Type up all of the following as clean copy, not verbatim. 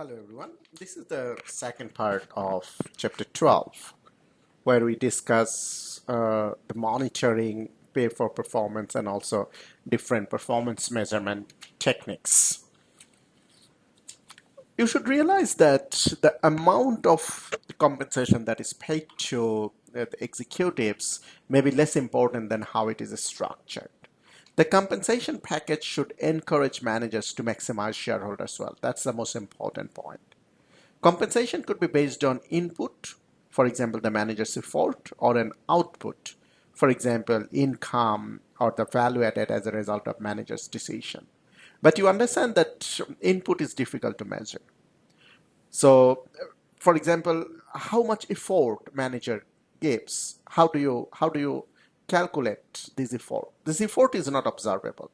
Hello everyone. This is the second part of chapter 12 where we discuss the monitoring, pay for performance and also different performance measurement techniques. You should realize that the amount of compensation that is paid to the executives may be less important than how it is structured. The compensation package should encourage managers to maximize shareholders' wealth. That's the most important point. Compensation could be based on input, for example, the manager's effort, or an output, for example, income or the value added as a result of manager's decision. But you understand that input is difficult to measure. So, for example, how much effort manager gives? How do you calculate this effort? This effort is not observable.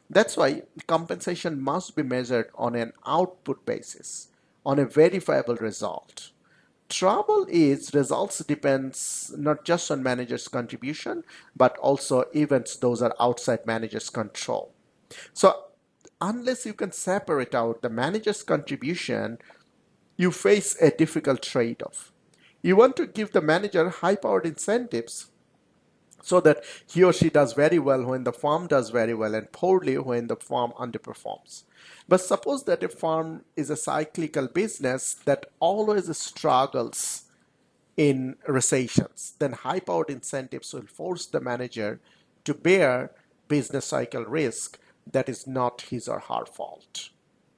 That's why compensation must be measured on an output basis, on a verifiable result. Trouble is results depends not just on manager's contribution, but also events those are outside manager's control. So unless you can separate out the manager's contribution, you face a difficult trade-off. You want to give the manager high-powered incentives so that he or she does very well when the firm does very well and poorly when the firm underperforms. But suppose that a firm is a cyclical business that always struggles in recessions, then high-powered incentives will force the manager to bear business cycle risk that is not his or her fault.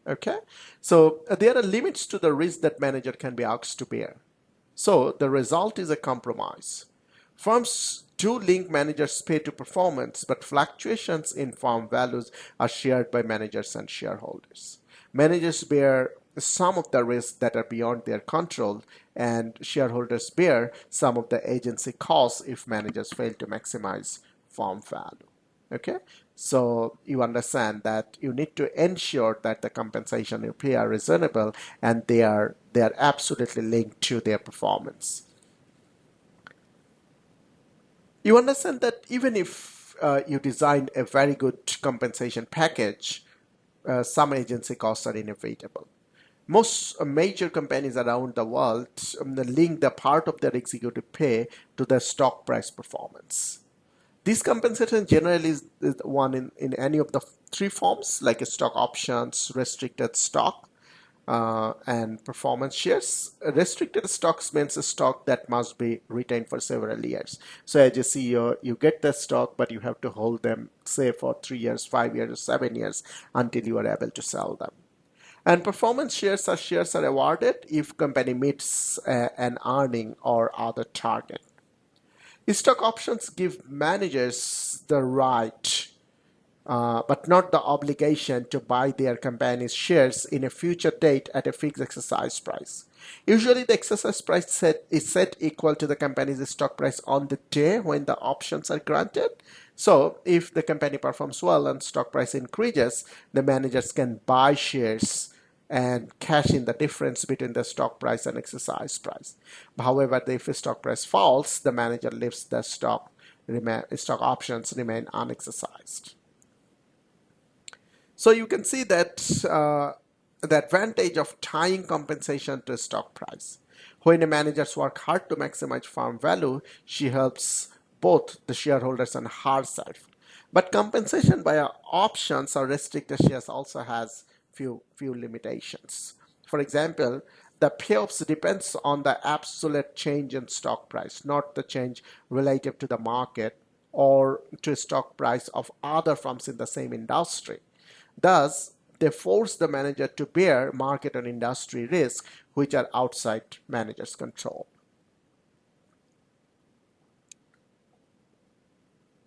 Okay, so there are limits to the risk that manager can be asked to bear. So the result is a compromise. Firms do link managers' pay to performance, but fluctuations in firm values are shared by managers and shareholders. Managers bear some of the risks that are beyond their control, and shareholders bear some of the agency costs if managers fail to maximize firm value. Okay, so you understand that you need to ensure that the compensation you pay are reasonable and they are absolutely linked to their performance. You understand that even if you design a very good compensation package, some agency costs are inevitable. Most major companies around the world link the part of their executive pay to their stock price performance. This compensation generally is one in any of the three forms, like stock options, restricted stock, and performance shares. Restricted stocks means a stock that must be retained for several years. So as you see, you get the stock, but you have to hold them, say, for 3 years, 5 years, or 7 years until you are able to sell them. And performance shares are awarded if company meets an earning or other target. Stock options give managers the right, but not the obligation to buy their company's shares in a future date at a fixed exercise price. Usually the exercise price is set equal to the company's stock price on the day when the options are granted. So if the company performs well and stock price increases, the managers can buy shares and cash in the difference between the stock price and exercise price. However, if the stock price falls, the manager leaves the stock options remain unexercised. So you can see that the advantage of tying compensation to stock price. When a managers work hard to maximize firm value, she helps both the shareholders and herself. But compensation via options or restricted shares also has few limitations. For example, the payoffs depends on the absolute change in stock price, not the change relative to the market or to stock price of other firms in the same industry. Thus, they force the manager to bear market and industry risk, which are outside manager's control.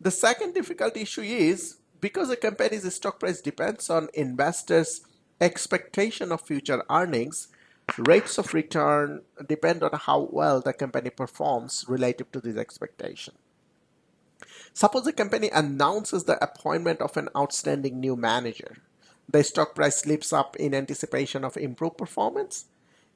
The second difficult issue is because a company's stock price depends on investors' expectation of future earnings, rates of return depend on how well the company performs relative to this expectation. Suppose a company announces the appointment of an outstanding new manager. The stock price leaps up in anticipation of improved performance.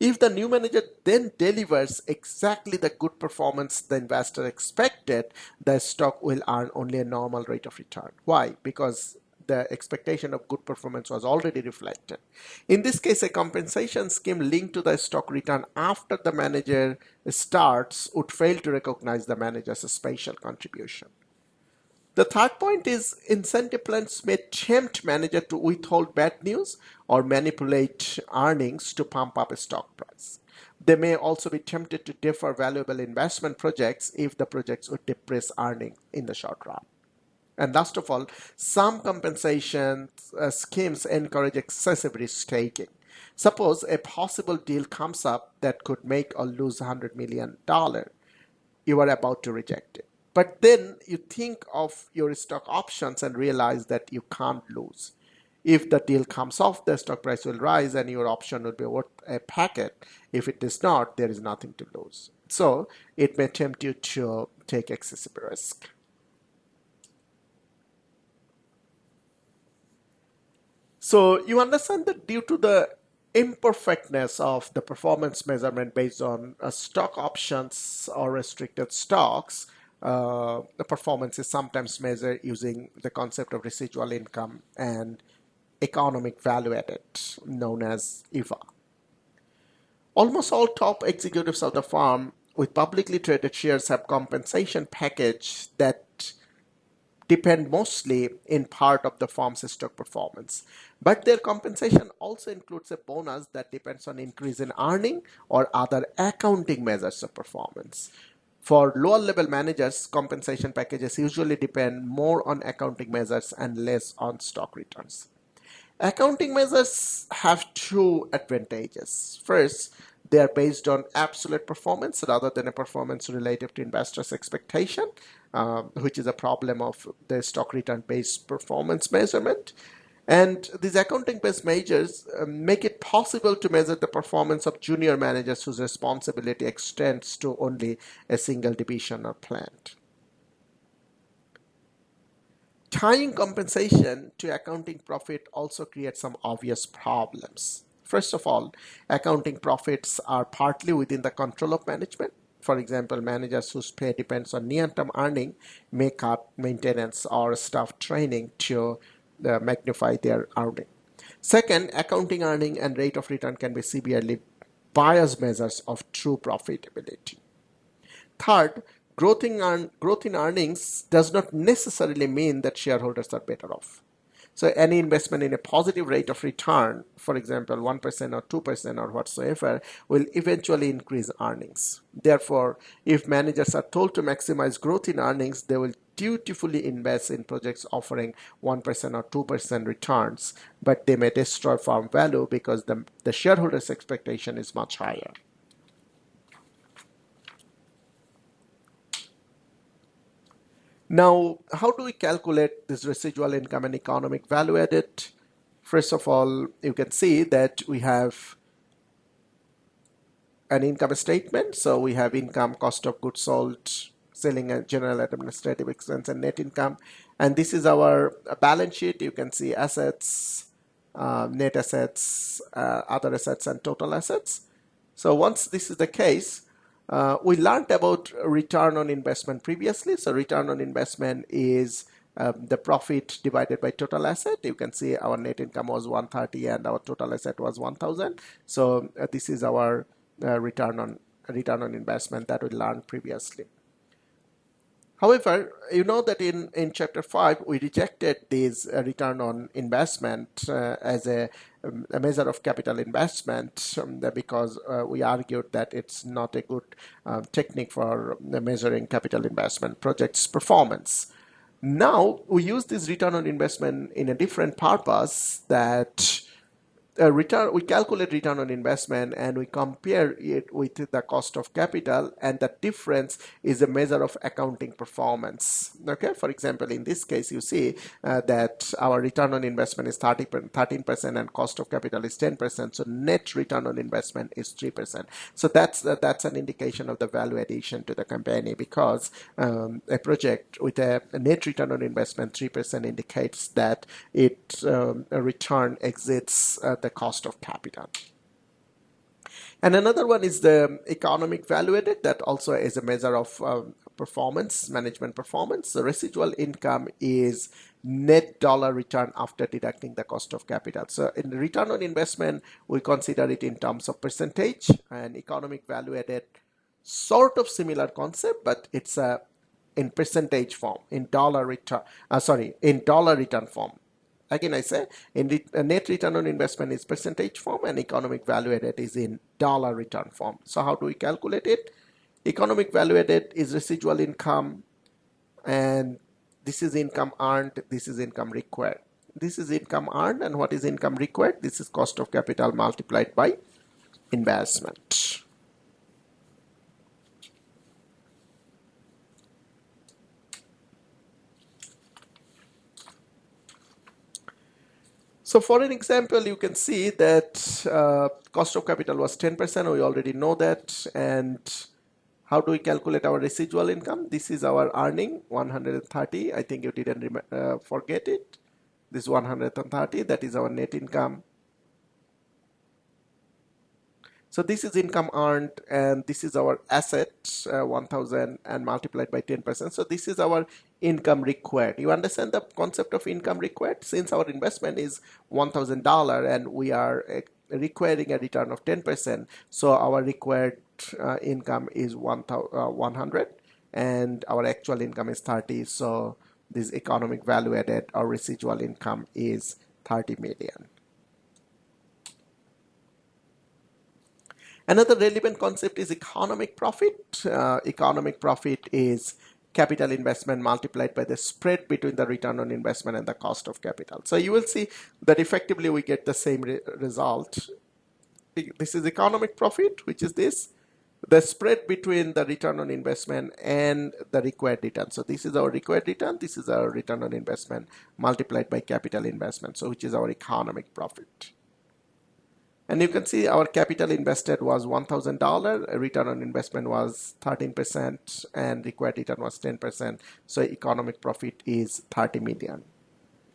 If the new manager then delivers exactly the good performance the investor expected, the stock will earn only a normal rate of return. Why? Because the expectation of good performance was already reflected. In this case, a compensation scheme linked to the stock return after the manager starts would fail to recognize the manager's special contribution. The third point is incentive plans may tempt manager to withhold bad news or manipulate earnings to pump up a stock price. They may also be tempted to defer valuable investment projects if the projects would depress earnings in the short run. And last of all, some compensation schemes encourage excessive risk taking. Suppose a possible deal comes up that could make or lose $100 million. You are about to reject it. But then you think of your stock options and realize that you can't lose. If the deal comes off, the stock price will rise and your option will be worth a packet. If it is not, there is nothing to lose. So it may tempt you to take excessive risk. So you understand that due to the imperfectness of the performance measurement based on stock options or restricted stocks, the performance is sometimes measured using the concept of residual income and economic value added, known as EVA. Almost all top executives of the firm with publicly traded shares have compensation package that depend mostly in part of the firm's stock performance. But their compensation also includes a bonus that depends on increase in earning or other accounting measures of performance. For lower level managers, compensation packages usually depend more on accounting measures and less on stock returns. Accounting measures have two advantages. First, they are based on absolute performance rather than a performance relative to investors' expectation, which is a problem of the stock return based performance measurement. And these accounting based measures make it possible to measure the performance of junior managers whose responsibility extends to only a single division or plant. Tying compensation to accounting profit also creates some obvious problems. First of all, accounting profits are partly within the control of management. For example, managers whose pay depends on near-term earning may cut maintenance or staff training to magnify their earning. Second, accounting earning and rate of return can be severely biased measures of true profitability. Third, growth in earnings does not necessarily mean that shareholders are better off. So any investment in a positive rate of return, for example, 1% or 2% or whatsoever, will eventually increase earnings. Therefore, if managers are told to maximize growth in earnings, they will dutifully invest in projects offering 1% or 2% returns, but they may destroy firm value because the shareholders' expectation is much higher. Now, how do we calculate this residual income and economic value added? First of all, you can see that we have an income statement. So we have income, cost of goods sold, selling and general administrative expense, and net income. And this is our balance sheet. You can see assets, net assets, other assets, and total assets. So once this is the case, we learned about return on investment previously. So return on investment is the profit divided by total asset. You can see our net income was 130 and our total asset was 1000. So this is our return on investment that we learned previously. However, you know that in chapter 5, we rejected this return on investment as a measure of capital investment because we argued that it's not a good technique for measuring capital investment projects' performance. Now, we use this return on investment in a different purpose that we calculate return on investment and we compare it with the cost of capital, and the difference is a measure of accounting performance. Okay, for example, in this case, you see that our return on investment is 13% and cost of capital is 10%. So net return on investment is 3%. So that's an indication of the value addition to the company, because a project with a net return on investment 3% indicates that its return exceeds the cost of capital. And another one is the economic value added, that also is a measure of performance, management performance. The residual income is net dollar return after deducting the cost of capital. So in the return on investment, we consider it in terms of percentage, and economic value added, sort of similar concept, but it's in percentage form, in dollar return, in dollar return form. Again, I say net return on investment is percentage form, and economic value added is in dollar return form. So how do we calculate it? Economic value added is residual income, and this is income earned, this is income required. This is income earned, and what is income required? This is cost of capital multiplied by investment. So for an example, you can see that cost of capital was 10%. We already know that. And how do we calculate our residual income? This is our earning, 130. I think you didn't forget it. This 130, that is our net income. So this is income earned, and this is our asset, 1000, and multiplied by 10%. So this is our income required. You understand the concept of income required? Since our investment is $1,000 and we are requiring a return of 10%, so our required income is 100, and our actual income is 30. So this economic value added or residual income is 30 million. Another relevant concept is economic profit. Economic profit is capital investment multiplied by the spread between the return on investment and the cost of capital. So you will see that effectively we get the same result. This is economic profit, which is this, the spread between the return on investment and the required return. So this is our required return, this is our return on investment multiplied by capital investment, so which is our economic profit. And you can see our capital invested was $1,000, return on investment was 13%, and required return was 10%. So economic profit is 30 million.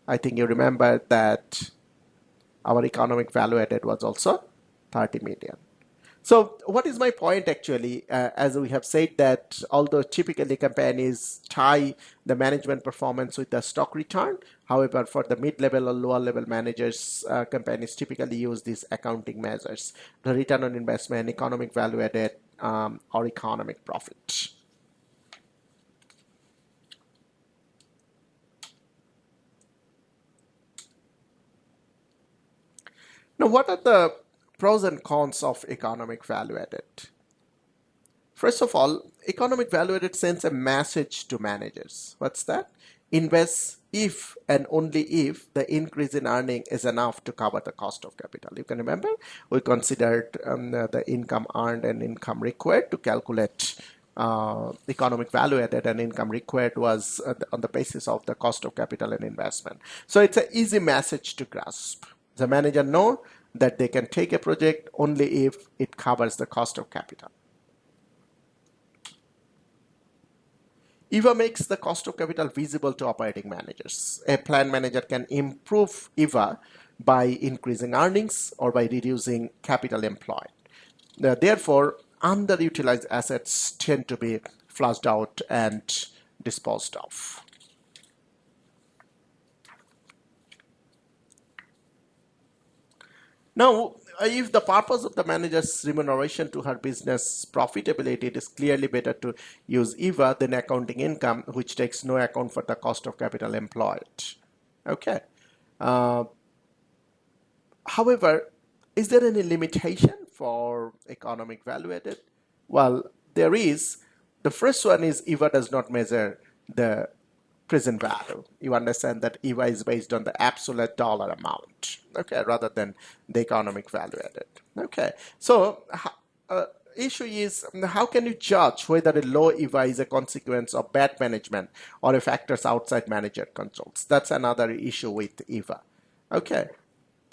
I think you remember that our economic value added was also 30 million. So what is my point actually? As we have said that although typically companies tie the management performance with the stock return, however, for the mid-level or lower-level managers, companies typically use these accounting measures: the return on investment, economic value added, or economic profit. Now, what are the pros and cons of economic value added? First of all, economic value added sends a message to managers. What's that? Invest if and only if the increase in earning is enough to cover the cost of capital. You can remember we considered the income earned and income required to calculate economic value added, and income required was on the basis of the cost of capital and investment. So it's an easy message to grasp. The manager know that they can take a project only if it covers the cost of capital. EVA makes the cost of capital visible to operating managers. A plant manager can improve EVA by increasing earnings or by reducing capital employed. Therefore, underutilized assets tend to be flushed out and disposed of. Now, if the purpose of the manager's remuneration to her business profitability, it is clearly better to use EVA than accounting income, which takes no account for the cost of capital employed. Okay. However, is there any limitation for economic value added? Well, there is. The first one is EVA does not measure the present value. You understand that EVA is based on the absolute dollar amount, okay, rather than the economic value added. Okay, so issue is, how can you judge whether a low EVA is a consequence of bad management or a factors outside manager controls? That's another issue with EVA. Okay.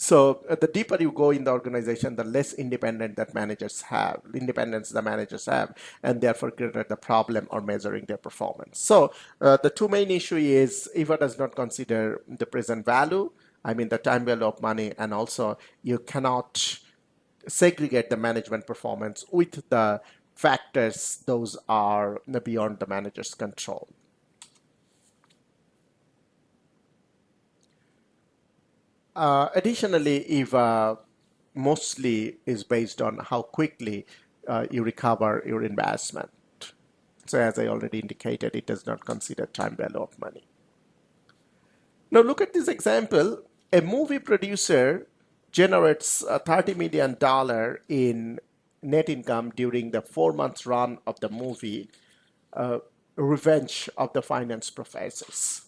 So the deeper you go in the organization, the less independence the managers have, and therefore greater the problem or measuring their performance. So the two main issue is EVA does not consider the present value, I mean the time value of money, and also you cannot segregate the management performance with the factors those are beyond the manager's control. Additionally, EVA mostly is based on how quickly you recover your investment. So as I already indicated, it does not consider time value of money. Now look at this example. A movie producer generates $30 million in net income during the 4 months run of the movie Revenge of the Finance Professors.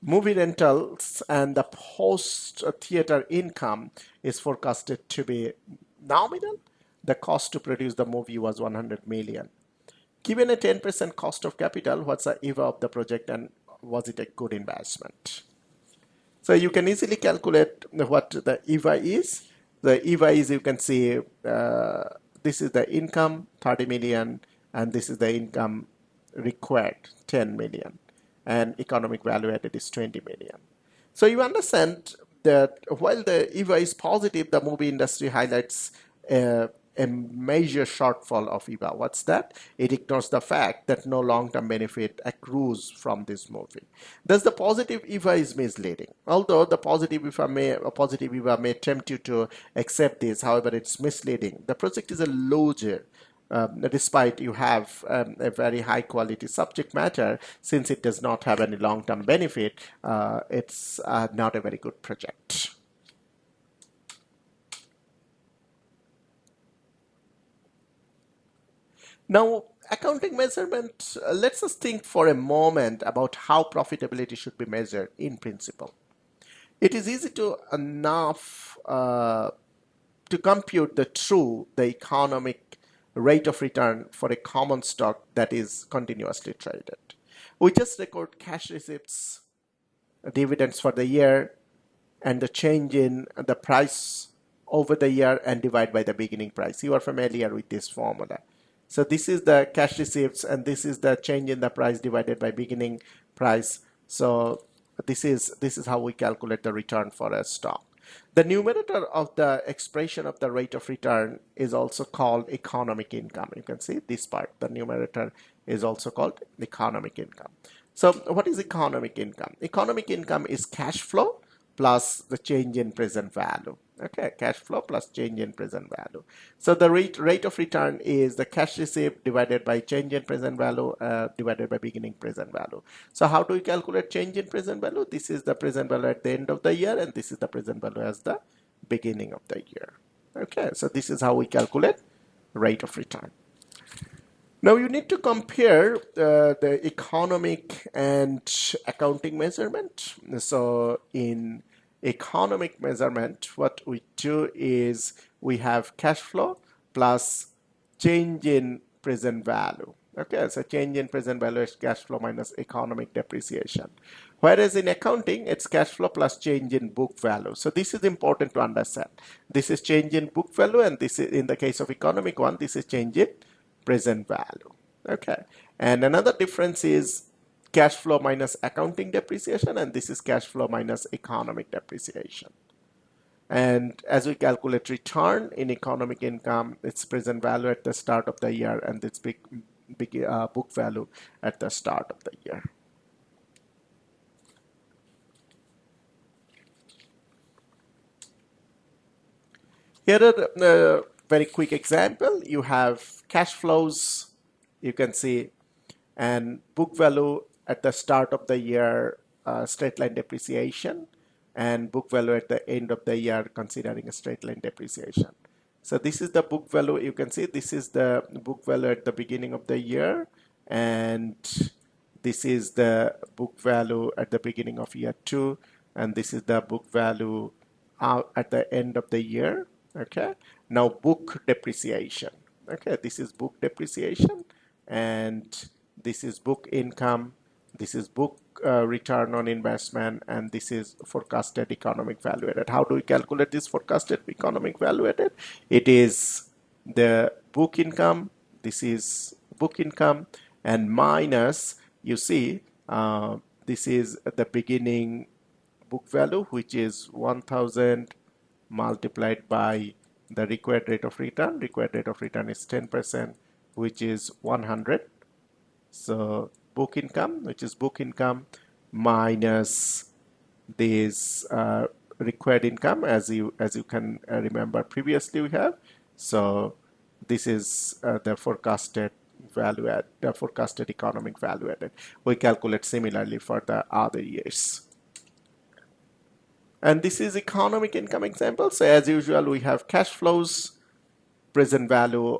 Movie rentals and the post theater income is forecasted to be nominal. The cost to produce the movie was 100 million. Given a 10% cost of capital, what's the EVA of the project and was it a good investment? So you can easily calculate what the EVA is. The EVA is, you can see, this is the income, 30 million, and this is the income required, 10 million, and economic value added is 20 million. So you understand that while the EVA is positive, the movie industry highlights a major shortfall of EVA. What's that? It ignores the fact that no long-term benefit accrues from this movie. Thus, the positive EVA is misleading. Although the positive EVA may tempt you to accept this, however, it's misleading. The project is a loser. Despite you have a very high quality subject matter, since it does not have any long-term benefit, it's not a very good project. Now, accounting measurement, let's just think for a moment about how profitability should be measured in principle. It is easy to enough to compute the economic rate of return for a common stock that is continuously traded. We just record cash receipts, dividends for the year, and the change in the price over the year and divide by the beginning price. You are familiar with this formula. So this is the cash receipts and this is the change in the price divided by beginning price. So this is how we calculate the return for a stock. The numerator of the expression of the rate of return is also called economic income. You can see this part, the numerator is also called economic income. So what is economic income? Economic income is cash flow plus the change in present value. Okay, cash flow plus change in present value. So the rate of return is the cash received divided by change in present value divided by beginning present value. So how do we calculate change in present value? This is the present value at the end of the year and this is the present value as the beginning of the year. Okay, so this is how we calculate rate of return. Now you need to compare the economic and accounting measurement. So in economic measurement, what we do is we have cash flow plus change in present value. Okay, so change in present value is cash flow minus economic depreciation. Whereas in accounting, it's cash flow plus change in book value. So this is important to understand. This is change in book value, and this is, in the case of economic one, this is change in present value. Okay, and another difference is cash flow minus accounting depreciation, and this is cash flow minus economic depreciation. And as we calculate return in economic income, it's present value at the start of the year and it's book value at the start of the year. Here are a very quick example. You have cash flows, you can see, and book value at the start of the year, straight line depreciation, and book value at the end of the year considering a straight line depreciation. So this is the book value. You can see this is the book value at the beginning of the year, and this is the book value at the beginning of year 2, and this is the book value at the end of the year. Okay, now book depreciation. Okay, this is book depreciation, and this is book income, this is book return on investment, and this is forecasted economic value added. How do we calculate this forecasted economic value added? It is the book income, this is book income, and minus, you see, this is the beginning book value, which is 1000 multiplied by the required rate of return. Required rate of return is 10%, which is 100. So book income, which is book income, minus this required income, as you can remember previously we have. So this is the forecasted value add, the forecasted economic value added. We calculate similarly for the other years. And this is economic income example. So as usual, we have cash flows, present value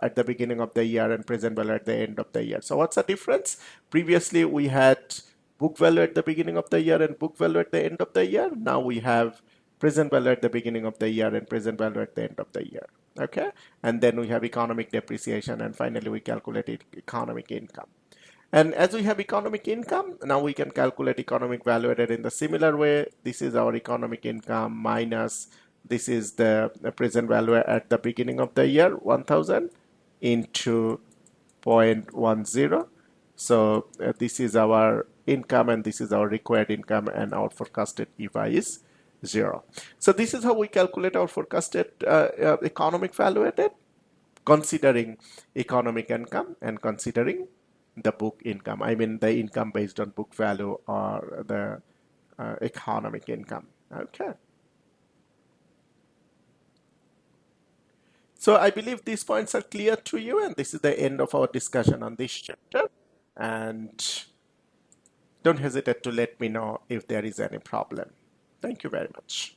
at the beginning of the year and present value at the end of the year. So what's the difference? Previously, we had book value at the beginning of the year and book value at the end of the year. Now we have present value at the beginning of the year and present value at the end of the year. Okay, and then we have economic depreciation, and finally we calculate economic income. And as we have economic income, now we can calculate economic value added in the similar way. This is our economic income minus this is the present value at the beginning of the year, 1000 into 0.10. So this is our income and this is our required income, and our forecasted EVA is 0. So this is how we calculate our forecasted economic value added, considering economic income and considering the book income. I mean the income based on book value or the economic income. Okay. So I believe these points are clear to you, and this is the end of our discussion on this chapter. And don't hesitate to let me know if there is any problem. Thank you very much.